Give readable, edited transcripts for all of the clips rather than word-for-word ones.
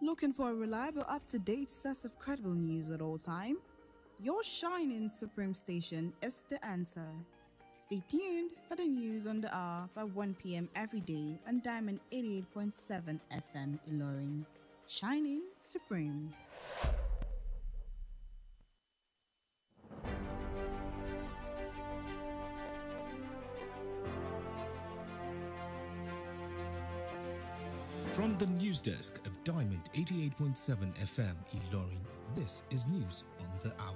Looking for a reliable, up-to-date source of credible news at all time? Your shining supreme station is the answer. Stay tuned for the news on the hour by 1 p.m. every day on Diamond 88.7 FM Ilorin. Shining supreme. From the news desk of Diamond 88.7 FM Ilorin, this is News on the Hour.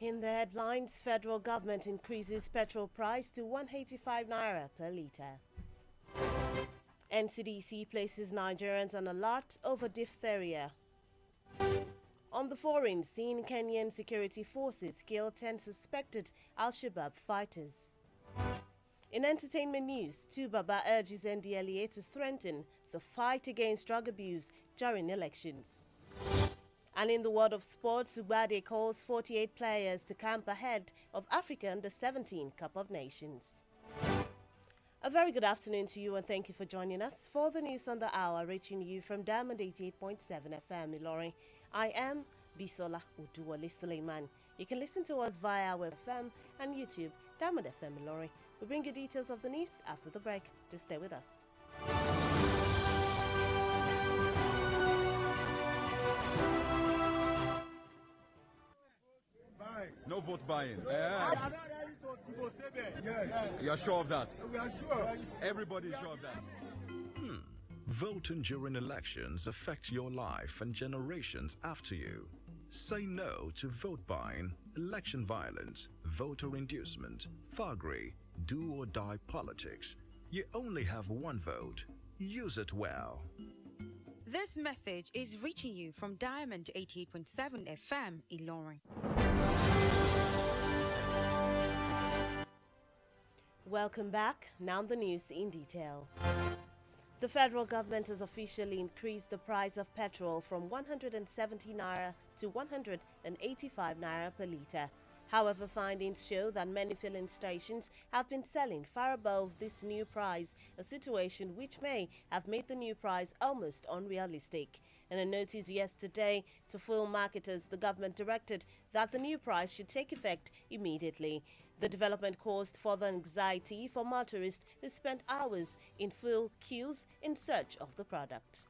In the headlines, federal government increases petrol price to 185 naira per litre. NCDC places Nigerians on alert over diphtheria. On the foreign scene, Kenyan security forces kill 10 suspected Al-Shabaab fighters. In entertainment news, Tubaba urges NDLEA to strengthen the fight against drug abuse during elections. And in the world of sports, Ubade calls 48 players to camp ahead of Africa Under-17 Cup of Nations. A very good afternoon to you and thank you for joining us for the news on the hour, reaching you from Diamond 88.7 FM Ilorin. I am Bisola Oduwole Suleiman. You can listen to us via our FM and YouTube, Diamond FM Ilorin. We'll bring you details of the news after the break. Just stay with us. No vote buying. You're sure of that? We are sure. Everybody is sure of that. Voting during elections affects your life and generations after you. Say no to vote buying, election violence, voter inducement, thuggery, do or die politics. You only have one vote. Use it well. This message is reaching you from Diamond 88.7 FM Ilorin. Welcome back. Now the news in detail. The federal government has officially increased the price of petrol from 170 naira to 185 naira per litre. However, findings show that many filling stations have been selling far above this new price, a situation which may have made the new price almost unrealistic. In a notice yesterday to fuel marketers, the government directed that the new price should take effect immediately. The development caused further anxiety for motorists who spent hours in fuel queues in search of the product.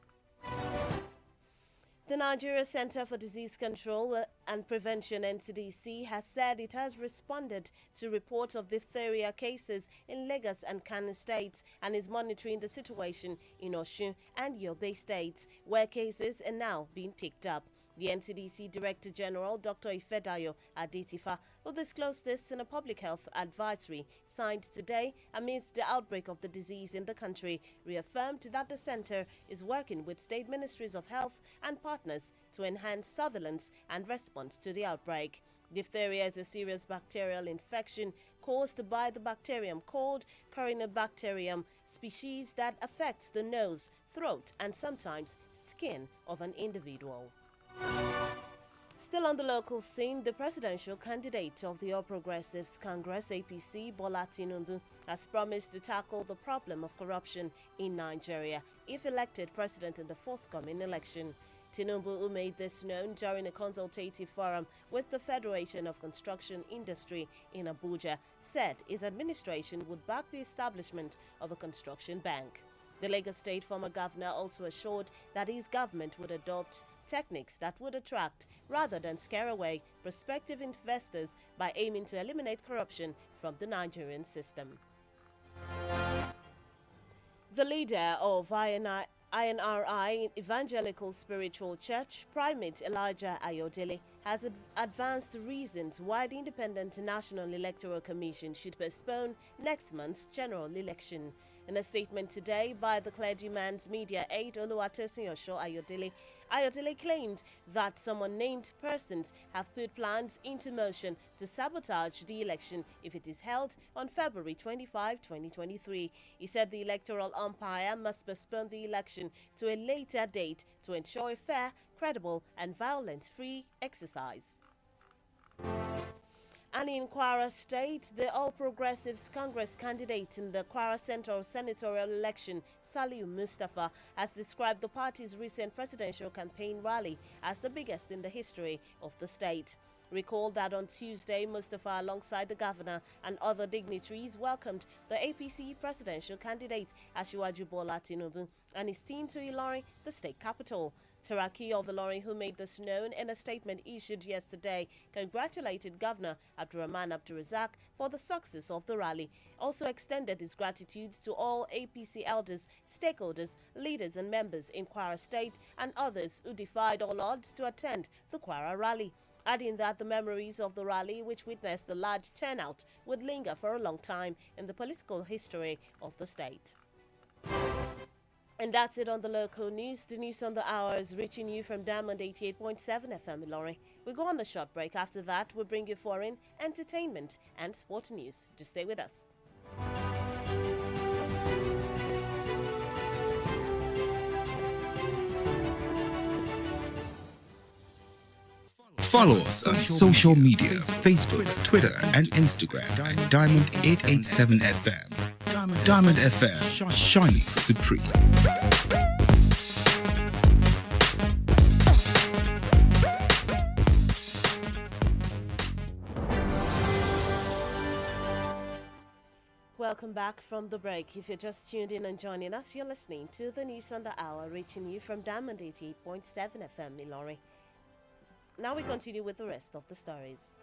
The Nigeria Center for Disease Control and Prevention (NCDC) has said it has responded to reports of diphtheria cases in Lagos and Kano states and is monitoring the situation in Osun and Yobe states, where cases are now being picked up. The NCDC Director General, Dr. Ifedayo Adetifa, will disclose this in a public health advisory signed today amidst the outbreak of the disease in the country, reaffirmed that the center is working with state ministries of health and partners to enhance surveillance and response to the outbreak. Diphtheria is a serious bacterial infection caused by the bacterium called Corynebacterium species that affects the nose, throat, and sometimes skin of an individual. Still on the local scene, the presidential candidate of the All Progressives Congress APC, Bola Tinubu, has promised to tackle the problem of corruption in Nigeria if elected president in the forthcoming election. Tinubu, who made this known during a consultative forum with the Federation of Construction Industry in Abuja, said his administration would back the establishment of a construction bank. The Lagos State former governor also assured that his government would adopt techniques that would attract rather than scare away prospective investors by aiming to eliminate corruption from the Nigerian system. The leader of INRI Evangelical Spiritual Church Primate Elijah Ayodele has advanced reasons why the Independent National Electoral Commission should postpone next month's general election. In a statement today by the clergyman's media aide Oluwatosin Ayodele, Ayodele claimed that some unnamed persons have put plans into motion to sabotage the election if it is held on February 25, 2023. He said the electoral umpire must postpone the election to a later date to ensure a fair, credible and violence-free exercise. And in Kwara State, the All Progressives Congress candidate in the Kwara Central senatorial election, Saliu Mustafa, has described the party's recent presidential campaign rally as the biggest in the history of the state. Recall that on Tuesday, Mustafa, alongside the governor and other dignitaries, welcomed the APC presidential candidate, Asiwaju Bola Tinubu, and his team to Ilorin, the state capital. Taraki of Ilorin, who made this known in a statement issued yesterday, congratulated Governor Abdurrahman Abdurrazak for the success of the rally. Also extended his gratitude to all APC elders, stakeholders, leaders and members in Kwara State and others who defied all odds to attend the Kwara rally, adding that the memories of the rally, which witnessed a large turnout, would linger for a long time in the political history of the state. And that's it on the local news. The news on the hour is reaching you from Diamond 88.7 FM Ilorin. We'll go on a short break. After that, we'll bring you foreign, entertainment and sport news. Just stay with us. Follow us on social media, Facebook, Twitter, and Instagram at Diamond 887 FM. Diamond FM, shining supreme. Welcome back from the break. If you're just tuned in and joining us, you're listening to the news on the hour, reaching you from Diamond 88.7 FM Ilorin. Now we continue with the rest of the stories.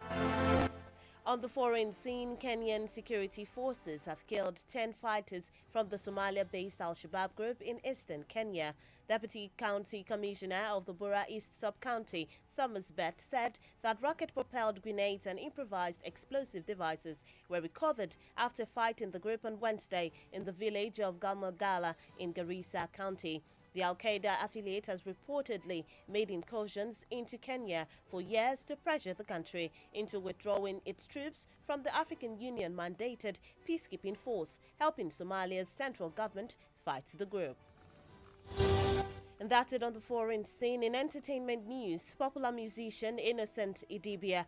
On the foreign scene, Kenyan security forces have killed 10 fighters from the Somalia-based Al-Shabaab group in eastern Kenya. Deputy County Commissioner of the Bura East Sub-County, Thomas Bett, said that rocket-propelled grenades and improvised explosive devices were recovered after fighting the group on Wednesday in the village of Galmagala in Garissa County. The Al-Qaeda affiliate has reportedly made incursions into Kenya for years to pressure the country into withdrawing its troops from the African Union-mandated peacekeeping force, helping Somalia's central government fight the group. And that's it on the foreign scene. In entertainment news, popular musician Innocent Idibia,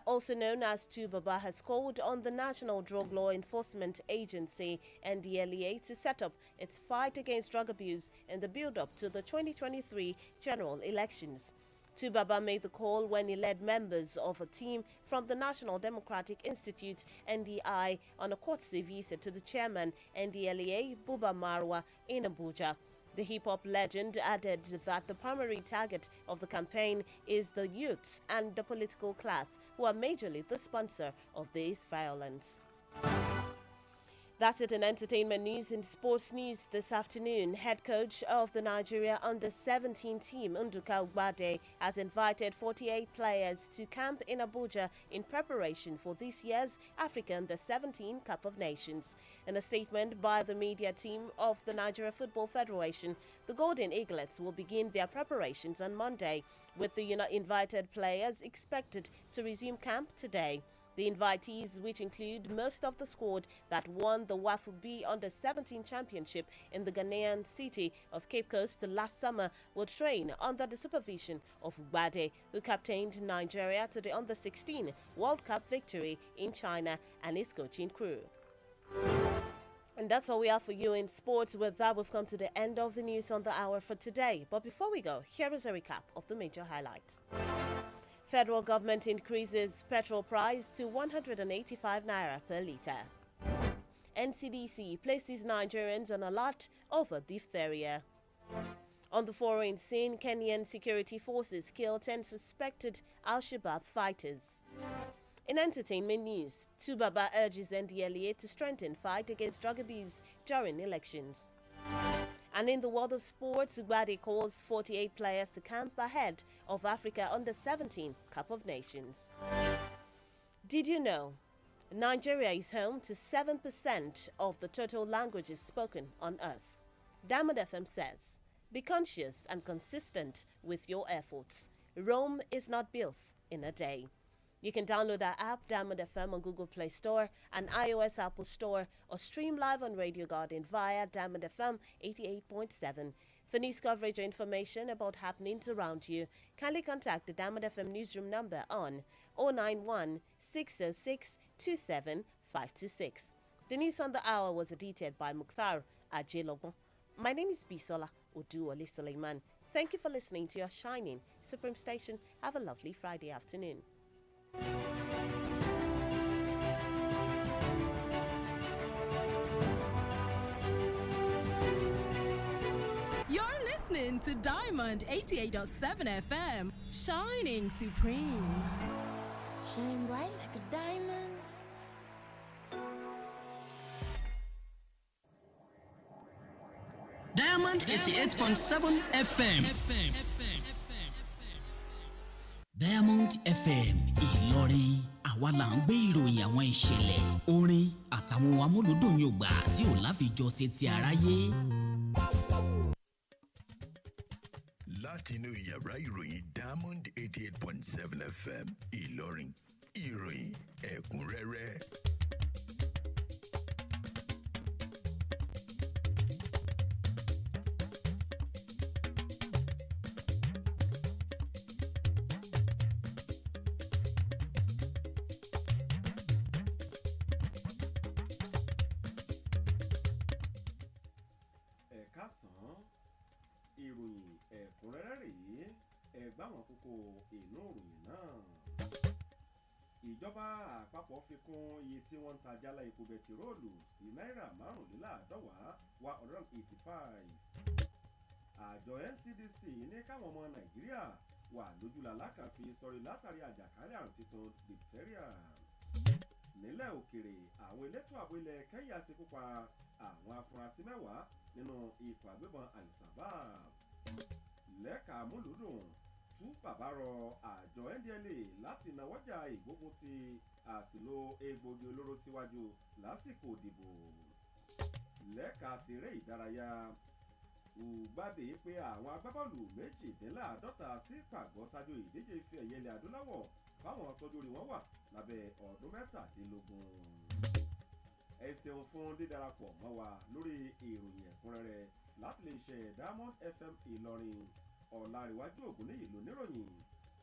also known as Tubaba, has called on the National Drug Law Enforcement Agency, NDLEA, to set up its fight against drug abuse in the build-up to the 2023 general elections. Tubaba made the call when he led members of a team from the National Democratic Institute, NDI, on a courtesy visit to the chairman, NDLEA, Buba Marwa, in Abuja. The hip-hop legend added that the primary target of the campaign is the youths and the political class, who are majorly the sponsor of this violence. That's it in entertainment news. In sports news this afternoon, head coach of the Nigeria Under-17 team, Nduka Ugbade, has invited 48 players to camp in Abuja in preparation for this year's Africa Under-17 Cup of Nations. In a statement by the media team of the Nigeria Football Federation, the Golden Eaglets will begin their preparations on Monday, with the invited players expected to resume camp today. The invitees, which include most of the squad that won the WAFU B Under-17 Championship in the Ghanaian city of Cape Coast last summer, will train under the supervision of Ugbade, who captained Nigeria to the Under-16 World Cup victory in China, and his coaching crew. And that's all we have for you in sports. With that, we've come to the end of the news on the hour for today. But before we go, here is a recap of the major highlights. Federal government increases petrol price to 185 naira per litre. NCDC places Nigerians on alert over diphtheria. On the foreign scene, Kenyan security forces kill 10 suspected Al-Shabaab fighters. In entertainment news, Tubaba urges NDLEA to strengthen fight against drug abuse during elections. And in the world of sports, Ugarte calls 48 players to camp ahead of Africa Under-17 Cup of Nations. Did you know Nigeria is home to 7% of the total languages spoken on Earth? Diamond FM says, be conscious and consistent with your efforts. Rome is not built in a day. You can download our app, Diamond FM, on Google Play Store and iOS Apple Store, or stream live on Radio Garden via Diamond FM 88.7. For news coverage or information about happenings around you, kindly contact the Diamond FM newsroom number on 091 606 27526. The news on the hour was edited by Mukhtar Ajelogbon. My name is Bisola Oduwole Suleiman. Thank you for listening to your shining Supreme Station. Have a lovely Friday afternoon. You're listening to Diamond 88.7 FM, shining supreme. Shine bright like a diamond. Diamond 88.7 FM. Diamond FM Ìlọrin, àwa là ń gbé ìròyìn àwọn ìṣẹ̀lẹ̀, orin àtàwọn amúlùdùn yògbà tí ò láfijọ́ ṣe ti aráyé. Látinú yàrá ìròyìn Diamond 88.7 FM Ìlọrin, ìròyìn ẹ̀kúnrẹ́rẹ́. Ìròyìn ẹ̀kúnrẹ́rẹ́ rèé, ẹgbàwọn kókó inú ìròyìn náà. Ìjọba àpapọ̀ fi kún iye tí wọ́n ń ta jálá epo bẹtiróòlù sí náírà 185. Àjọ NCDC ní káwọn ọmọ Nàìjíríà wà lójúlàlá kan fi sọrí látàrí àjàkálẹ̀ àrùn titun diphtheria. Nílẹ̀ òkèrè, àwọn elétò ààbò ilẹ̀ Kẹ́ńyà ṣekú pa àwọn afurasí 10 nínú ikọ̀ àgbébọn Al-Shabaab. Lẹ́ka amúlùdùn, tú bàbá rọ àjọ NDLEA láti nawọ́jà ìgbógun ti àṣìlò egbògi olóró síwájú lásìkò ìdìbò. Lẹ́ka tèrè ìdárayá, Ùgbàdé pé àwọn agbábọ́ọ̀lù 52 sí pàgọ́ ṣáájú ìdíje ife ẹ̀yẹ ilẹ̀ adúláwọ̀ fáwọn tọ́jú orí wọn wà lábẹ́ ọdún 17. Ẹ ṣeun fún dídarapọ̀ mọ́ wa lórí ìròyìn ẹ̀kúnrẹ́rẹ́ láti lè ṣe Diamond FM Ìlọrin. Olanrewaju Ogunniyi lóníròyìn.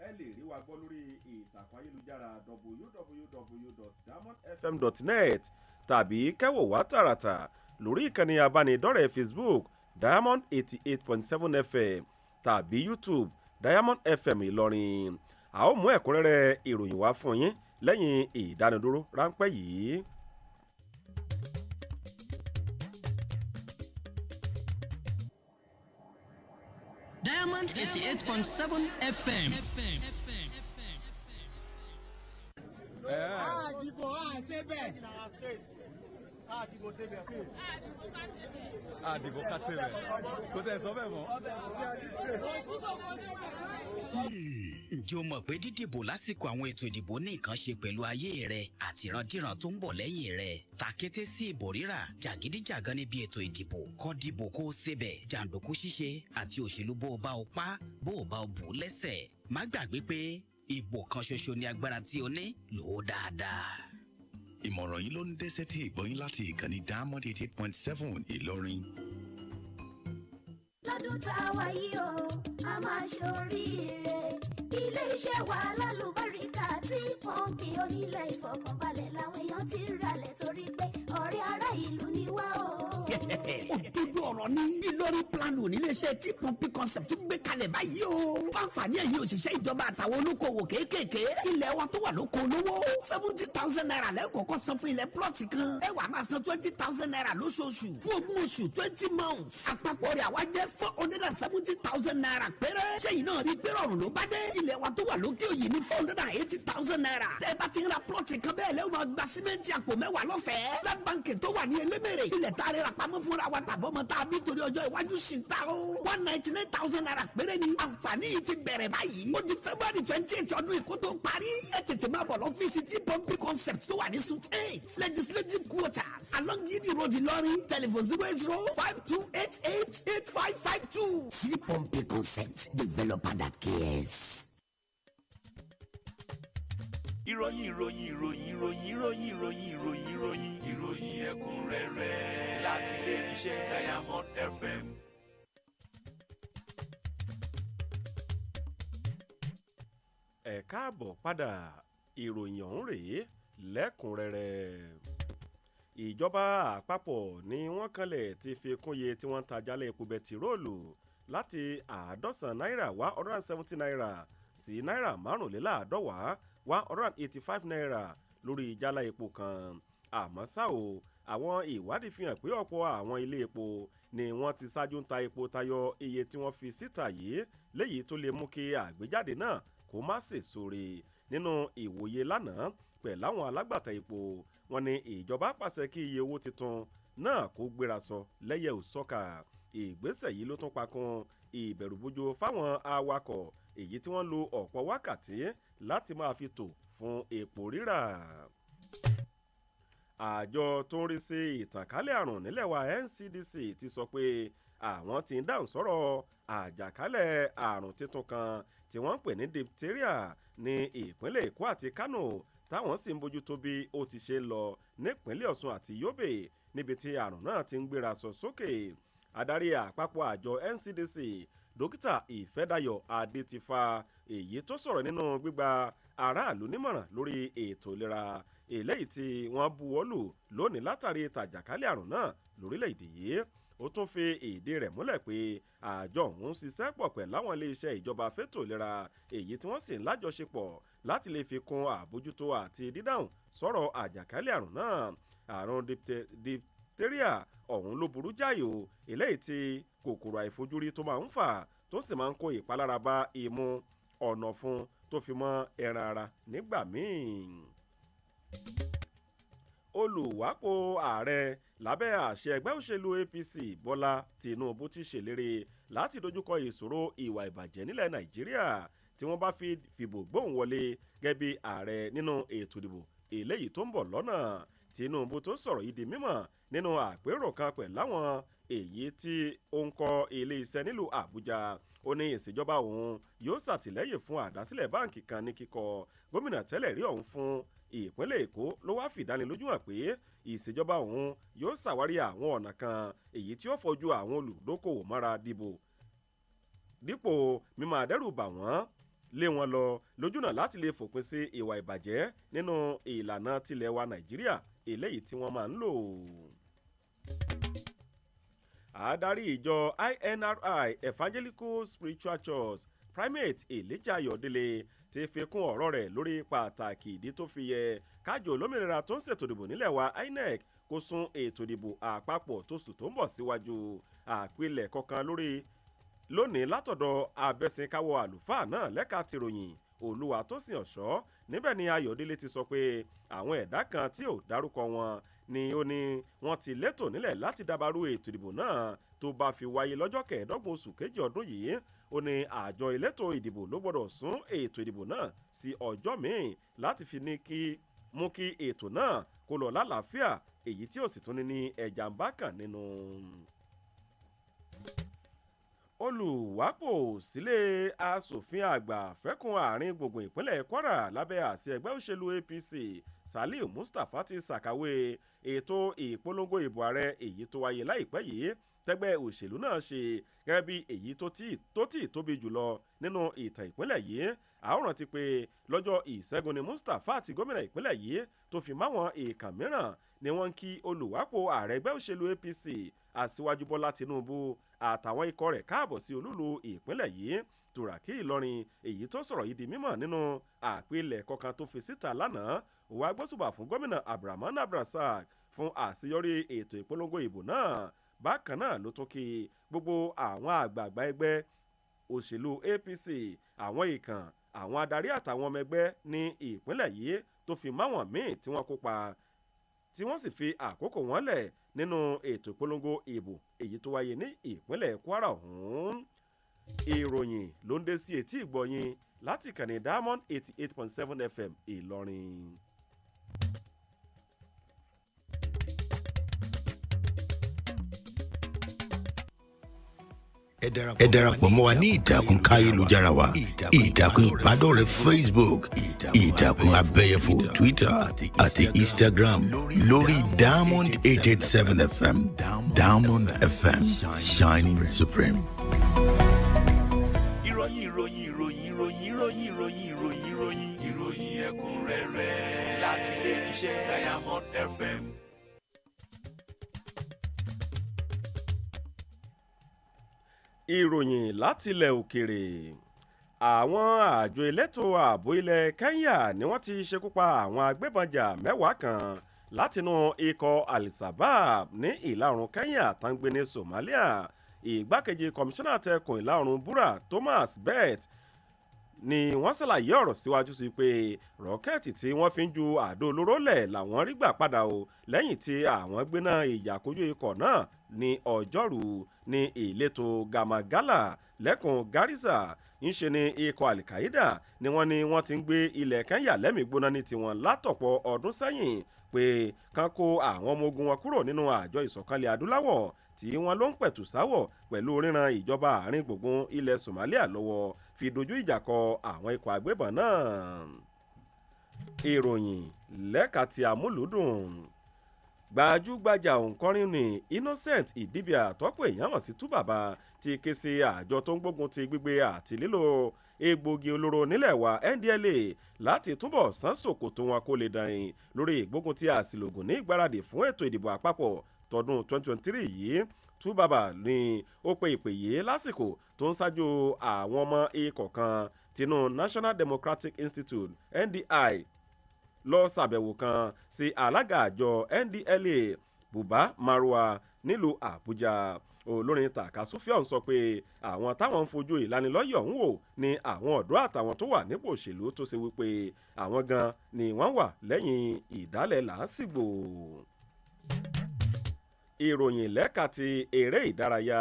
Ẹ lè rí wa gbọ́ lórí ìtàkùn ayélujára www.diamondfm.net tàbí kẹ́wò wá tààràtà lórí ìkànnì abánidọ́rẹ̀ẹ́ Facebook Diamond 88.7 FM tàbí YouTube Diamond FM Ìlọrin. A ó mú ẹ̀kúnrẹ́rẹ́ ìròyìn wá fún yín lẹ́yìn ìdánudúró ráńpẹ́ yìí. Diamond 88.7 FM. Àdìbò ká sébẹ̀. Kò tẹ̀ sọ bẹ́ẹ̀ mọ́. Ǹjẹ́ o mọ̀ pé dídìbò lásìkò àwọn ètò ìdìbò ní nǹkan ṣe pẹ̀lú ayé rẹ àti ìrandíran tó ń bọ̀ lẹ́yìn rẹ? Tàkété sí ìbò rírà, jàgídíjàgan níbi ètò ìdìbò, kọ́ dìbò kó o ṣebẹ̀, jàǹdùkú ṣíṣe àti òṣèlú bó o bá o pa, bó o bá o bù ú lẹ́sẹ̀. Má gbàgbé pé ìbò kan ṣoṣo ni agbára tí o ní, lò ó dáadáa. Ìmọ̀ràn yìí ló ń dé sétí ìgbọ́yìn láti ìkànnì Diamond 88.7 Ìlọrin. Lọ́dún tá a wà yìí o, a máa ṣoríire. Ilé-iṣẹ́ wa lálùbáríkà tí pọ́ǹpì onílẹ̀ ìfọkànbalẹ̀ làwọn èèyàn ti ń ralẹ̀ torí pé ọ̀rẹ́ ará ìlú ni wá o. Òdodo ọ̀rọ̀ ni Ìlọrin plan oníléeṣẹ́ tí pọ́ǹpì concept tún gbé kalẹ̀ báyìí o. Fáǹfààní ẹ̀yin òṣìṣẹ́ ìjọba àtàwọn olókoòwò kéékèèké. Ilẹ̀ wa tó wà lóko olówó 70,000 naira lẹ́kọ̀ọ́kọ́ san fún ilẹ̀ plọ̀tì kan. Ẹ wá máa san 20,000 naira lóṣooṣù fún ogún oṣù 20 months. Àpapọ̀ rẹ̀ àwa jẹ́ 470,000 naira péré. Ṣéyìn náà rí pé rọrùn ló bá dé. Ilẹ̀ wa tó wà lókè òyìn ní 480,000 naira. Tẹ́ bá ti ń ra plọ̀tì kan bẹ́ẹ̀ lẹ́wọ̀n máa gba símẹ́ǹtì àpò 10 lọ́fẹ̀ẹ́. Land Bank tó wà ní Elémèrè. Ilẹ̀ tá a rẹ̀ rà pamọ́ fúnra wa tàbọ̀ mọ́ tá a àbí torí ọjọ́ iwájú sì ń ta o. 199,000 naira péré ni àǹfààní yìí ti bẹ̀rẹ̀ báyìí. ó di February 28 ọdún ìkó tó parí. ẹ tètè máa bọ̀ lọ́fíìsì tí pọ́ńpì concept tó wà ní suite 8 legislative quarters along Gidi road Ìlọrin telephone 08052888552. tí pọ́ńpì concept developer that cares. ìròyìn ẹ̀kúnrẹ́rẹ́ láti ilé iṣẹ́ Diamond FM. ẹ káàbọ̀ padà ìròyìn ọ̀hún rèé lẹ́kùnrẹ́rẹ́. ìjọba àpapọ̀ ni wọ́n kanlẹ̀ ti fi kúnye tí wọ́n ń ta jálẹ̀ epo bẹtiróòlù láti $100 wá $170 naira sí náírà 45 $185 naira lórí jálá epo kan. àmọ́ ṣá o àwọn ìwádìí fi hàn pé ọ̀pọ̀ àwọn ilé epo ni wọ́n ti ṣáájú ń ta epo tayọ iye tí wọ́n fi síta yìí léyìí tó lè mú kí àgbéjáde náà kó má sèso rè. nínú ìwòye lánàá pẹ̀lú àwọn alágbàtà epo wọ́n ní ìjọba pàṣẹ kí iye owó tuntun náà kó gbéra sọ lẹ́yẹ̀ òsọ́kà. ìgbésẹ̀ yìí ló tún pakun ìbẹ̀rùbojo fáwọn awakọ̀ èyí tí wọ́n lo ọ̀pọ̀ wákàtí láti máa fi tò fún epo rírà. àjọ tó ń rí sí ìtànkálẹ̀ àrùn nílẹ̀ wa NCDC ti sọ pé àwọn ti ń dáhùn sọ̀rọ̀ àjàkálẹ̀ àrùn tuntun kan tí wọ́n ń pè ní diphtheria ní ìpínlẹ̀ Èkó àti Kánò táwọn sì ń bójútó bí ó ti ṣe ń lọ nípínlẹ̀ Ọ̀ṣun àti Yobe níbi tí àrùn náà ti ń gbéra sọ sókè. adarí àpapọ̀ àjọ NCDC dókítà Ìfẹ́dayọ̀ Adétifá èyí tó sọ̀rọ̀ nínú gbígba aráàlú nímọ̀ràn lórí ètò ìlera eléyìí tí wọ́n buwọ́lù lónìí látàrí tàjàkálẹ̀ àrùn náà lórílẹ̀‐èdè yìí. ó tún fi ìdí rẹ̀ múlẹ̀ pé àjọ òun ń ṣiṣẹ́ pọ̀ pẹ̀lú àwọn iléeṣẹ́ ìjọba fétò ìlera èyí tí wọ́n sì ń lájọṣepọ̀ láti lè fi kún àbójútó àti dídáhùn sọ̀rọ̀ àjàkálẹ̀ àrùn náà. àrùn diphtheria ọ̀hún ló burú jáì o eléyìí tí kòkòrò àìfojúrí tó máa ń fà tó sì máa ń kó ìpalára bá imú ọ̀nà fún tó fi mọ́ ẹran ara nígbà míì. olùwápò ààrẹ lábẹ́ àṣẹ ẹgbẹ́ òṣèlú APC Bọ́lá Tinubu ti ṣèlérí láti dojúkọ ìṣòro ìwà ìbàjẹ́ nílẹ̀ Nàìjíríà tí wọ́n bá fi fìbò gbóhùn wọlé gẹ́gẹ́ bí ààrẹ nínú ètò ìdìbò eléyìí tó ń bọ̀ lọ́nà. Tinubu tó sọ̀rọ̀ yìí di mímọ̀ nínú àpérò kan pẹ̀lú àwọn èyí tí ó ń kọ́ ilé iṣẹ́ nílùú Àbújá. ó ní ìṣèjọba òun yóò ṣàtìlẹ́yìn fún àdásílẹ̀ báǹkì kan ní kíkọ́. gómìnà tẹ́lẹ̀ rí ọ̀hún fún ìpínlẹ̀ Èkó ló wá fìdánilójú hàn pé ìṣèjọba òun yóò ṣàwárí àwọn ọ̀nà kan èyí tí ó fojú àwọn olùdókòwò mọ́ra dìbò dípò mímọ́ àdẹ́rù bà wọ́n lé wọn lọ lójúnà láti lè fòpin sí ìwà ìbàjẹ́ nínú ìlànà tilẹ̀ wa Nàìjíríà eléyìí tí wọ́n máa ń lò. Adarí ìjọ INRI Evangelical Spiritual Church Primate Elijah Ayọ̀délé ti fi kún ọ̀rọ̀ rẹ̀ lórí pàtàkì ìdí tó fi yẹ kájọ olómìnira tó ń ṣètò ìdìbò nílẹ̀ wa INEC kó sún ètò ìdìbò àpapọ̀ tó sùn tó ń bọ̀ síwájú. àpilẹ̀kọ kan lónìí látọ̀dọ̀ abẹ́sìnkáwọ́ àlùfáà náà lẹ́ka tìròyìn Olúwatósìn Ọ̀ṣọ́ níbẹ̀ ni Ayọ̀délé ti sọ pé àwọn ẹ̀dá kan tí ò dárúkọ wọn ni ó ní wọ́n ti létò nílẹ̀ láti dábàrú ètò ìdìbò náà tó bá fi wáyé lọ́jọ́ 25 oṣù kejì ọdún yìí. ó ní àjọ elétò ìdìbò ló gbọ́dọ̀ sún ètò ìdìbò náà sí ọjọ́ míì láti fi ní mú kí ètò náà kó lọ lálàáfíà èyí tí ò sì tún ní ẹ̀jà ń bá kàn nínú. olùwápò sílé asòfin àgbà fẹ́kùn àárín gbùngbùn ìpínlẹ̀ Kwara lábẹ́ àsíá ẹgbẹ́ òṣèlú APC Saliu Mustapha ti ṣàkàwé ètò ìpolongo ìbò ààrẹ èyí tó wáyé láìpẹ́ yìí tẹ́gbẹ́ òṣèlú náà ṣe gẹ́gẹ́ bí èyí tó tí tóbi jùlọ nínú ìtàn ìpínlẹ̀ yìí. àwòrán ti pé lọ́jọ́ ìṣẹ́gun ni Mustapha àti gómìnà ìpínlẹ̀ yìí tó fi máwọn èèkàn mìíràn ni wọ́n ń kí olùwápò ààrẹ ẹgbẹ́ òṣèlú APC Aṣíwájú Bọ́lá Tinubu àtàwọn ikọ̀ rẹ̀ káàbọ̀ sí olúlu ìpínlẹ̀ yìí. Tùràkì Ìlọrin èyí tó sọ̀rọ̀ yìí di mímọ̀ nínú àpilẹ̀kọ kan tó fi síta lánàá wá gbósùbà fún gómìnà Abdulrahman Abdulrasaq fún àṣeyọrí ètò ìpolongo ìbò náà. bákan náà ló tún kí gbogbo àwọn àgbààgbà ẹgbẹ́ òṣèlú APC àwọn ìkàn àwọn adarí àtàwọn ọmọ ẹgbẹ́ ní ìpínlẹ̀ yìí tó fi máwọn míì tí wọ́n kópa tí wọ́n sì fi àkókò wọn lẹ̀ nínú ètò ìpolongo ìbò èyí tó wáyé ní ìpínlẹ̀ Kwara ọ̀hún. Ìròyìn ló ń dé sí etí ìgbọ̀yìn láti kànnì Diamond 88.7 FM Ìlọrin. ẹ darapọ̀ mọ́ wa ní ìtàkùn káyélujára wa ìtàkùn ìbádọ́rẹ̀ẹ́ Facebook ìtàkùn abẹ́yẹfò Twitter àti Instagram lórí Diamond 887 FM Diamond FM shining supreme. ìròyìn ẹ̀kúnrẹ́rẹ́ láti ilé iṣẹ́ Diamond FM. Ìròyìn láti ilẹ̀ òkèrè. Àwọn àjọ elétò ààbò ilẹ̀ Kenya ni wọ́n ti ṣekú pa àwọn agbébọnjà mẹ́wàá kan látinú ikọ̀ Al-Shabaab ní ìlà-oòrùn Kenya tó ń gbé ní Somalia. Ìgbákejì kọmíṣánná tẹkùn ìlà-oòrùn Bura Thomas Bett ni wọ́n ṣàlàyé ọ̀rọ̀ síwájú sí pé rọ́kẹ́ẹ̀tì tí wọ́n fi ń ju àdó olóró lẹ̀ làwọn rí gbà padà o lẹ́yìn tí àwọn gbéná ìjà kojú ikọ̀ náà ní ọjọ́rú ní ìletò Gamagala lẹ́kùn Garissa. Ńṣe ni ikọ̀ Al-Qaeda ni wọ́n ti ń gbé ilẹ̀ Kenya lẹ́mìí gbóná ní tiwọn látọ̀pọ̀ ọdún sẹ́yìn pé kán kó àwọn ọmọ ogun wọn kúrò nínú àjọ ìṣọ̀kanlẹ̀ adúláwọ̀ tí wọ́n ló ń pẹ̀tù sáwọ̀ pẹ̀lú ríran ìjọba àárín gbùngbùn ilẹ̀ Somalia lọ́wọ́ fi dojú ìjà kọ àwọn ikọ̀ agbébọn náà. Ìròyìn lẹ́ka ti àmúlùdùn. Gbajúgbajà òǹkọrin ní Innocent Idibia tọ́pọ̀ èèyàn mọ̀ sí Túbàbà ti ké sí àjọ tó ń gbógun ti gbígbé àti lílo egbògi olóró nílẹ̀ wa NDLEA láti túbọ̀ sán ṣòkòtò wọn kó lè dàn lórí ìgbógun ti àṣìlògùn ní ìgbáradì fún ètò ìdìbò àpapọ̀ tọdún 2023 yìí. Túbàbà ni ó pe ìpè yìí lásìkò tó ń ṣáájú àwọn ọmọ ikọ̀ kan tinú National Democratic Institute NDI lọ ṣàbẹ̀wò kan sí alága àjọ NDLEA Buba Marwa nílùú Àbújá. Olórin Takasúfèé sọ pé àwọn táwọn ń fojú ìlanilọ́yẹ̀ ọ̀hún wò ní àwọn ọ̀dọ́ àtàwọn tó wà nípò òṣèlú tó ṣe wípé àwọn gan ni wọ́n wà lẹ́yìn ìdálẹ̀ làásìgbò. Ìròyìn lẹ́ka ti eré ìdárayá.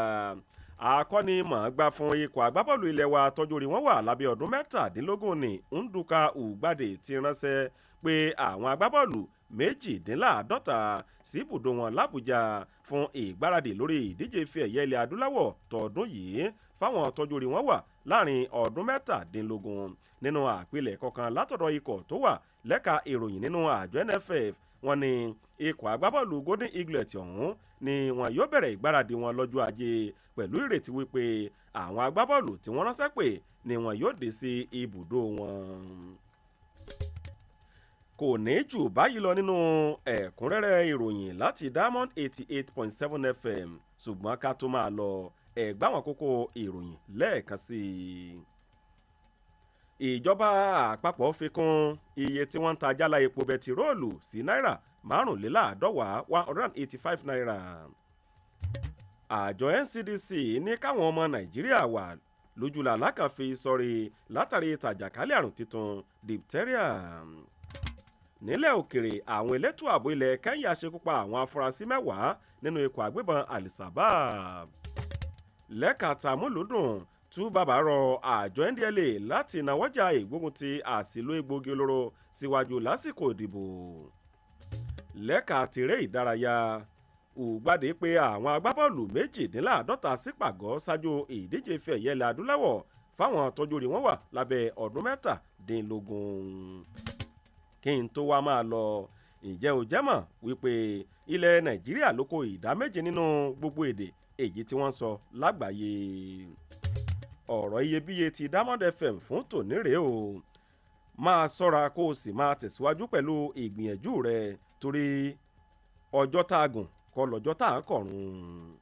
Akọ́nimọ̀ọ́gbá fún ikọ̀ agbábọ́ọ̀lù ilẹ̀ wa tọ́jú orí wọn wà lábẹ́ ọdún 17 ní Nduka Ugbade ti ránṣẹ́ pé àwọn agbábọ́ọ̀lù 52 sí ibùdó wọn l'Àbújá fún ìgbáradì lórí ìdíje ife ẹ̀yẹ ilẹ̀ adúláwọ̀ tọdún yìí fáwọn tọ́jú orí wọn wà láàrin ọdún 17 nínú àpilẹ̀kọ kan látọ̀dọ̀ ikọ̀ tó wà lẹ́ka ìròyìn nínú àjọ NFF. Wọ́n ní ikọ̀ agbábọ́ọ̀lù Golden Eaglet ọ̀hún ni wọn yóò bẹ̀rẹ̀ ìgbáradì wọn lọ́jọ́ ajé pẹ̀lú ìrètí wípé àwọn agbábọ́ọ̀lù tí wọ́n ránṣẹ́ pè ni wọn yóò dé sí ibùdó wọn. Kò ní jù báyìí lọ nínú ẹ̀kúnrẹ́rẹ́ ìròyìn láti Diamond 88.7 FM ṣùgbọ́n ká tó máa lọ ẹ̀gbá àwọn kókó ìròyìn lẹ́ẹ̀kan sí i. Ìjọba àpapọ̀ fi kún iye tí wọ́n ń ta jálá epo bẹtiróòlù sí náírà 185 náírà. Àjọ NCDC ní káwọn ọmọ Nàìjíríà wà lójúlà lákànfi sọrí látàrí ìtàjàkálẹ̀ àrùn titun diphtheria. Nílẹ̀ òkèrè àwọn elétò ààbò ilẹ̀ Kenya ṣekú pa àwọn afurasí 10 nínú ikọ̀ àgbébọn Al-Shabaab. Lẹ́ka tàmúlùdùn Túbàbà rọ àjọ NDLEA láti náwọ́jà ìgbógun ti àṣìlò egbògi olóró síwájú lásìkò ìdìbò. Lẹ́ka tèrè ìdárayá Ugbade pé àwọn agbábọ́ọ̀lù 52 sí pàgọ́ ṣáájú ìdíje ife ẹ̀yẹ ilẹ̀ adúláwọ̀ fáwọn tọ́jú orí wọn wà lábẹ́ ọdún 17. Kí n tó wá máa lọ, ǹjẹ́ o jẹ́ mọ̀ wípé ilẹ̀ Nàìjíríà ló kó ìdá 7 nínú gbogbo èdè èyí tí wọ́n sọ lágbàáyé. Ọ̀rọ̀ iyebíye ti Diamond FM fún tòní rèé o. Máa ṣọ́ra kó o sì máa tẹ̀síwájú pẹ̀lú ìgbìyànjú rẹ torí ọjọ́ tá a gùn kọ́ lọ́jọ́ tá a kọ̀run.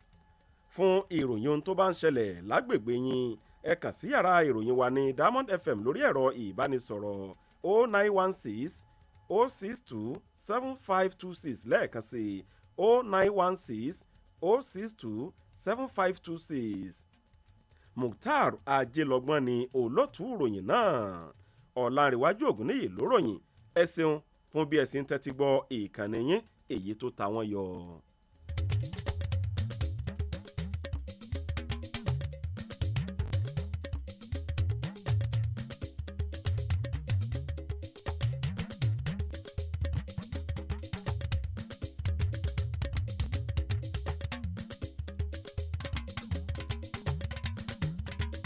Fún ìròyìn ohun tó bá ń ṣẹlẹ̀ lágbègbè yín ẹ kàn sí yàrá ìròyìn wa ní Diamond FM lórí ẹ̀rọ ìbánisọ̀rọ̀ 0916 062 7526 lẹ́ẹ̀kan sí 0916 062 7526. Mukhtar Ajélọgbọ́n ni olóòtú ìròyìn náà. Olanrewaju Ogunniyi ló ròyìn. Ẹ ṣeun fún bí ẹ sì ń tẹ́tí gbọ́ ìkànnì yín èyí tó ta wọ́n yọ.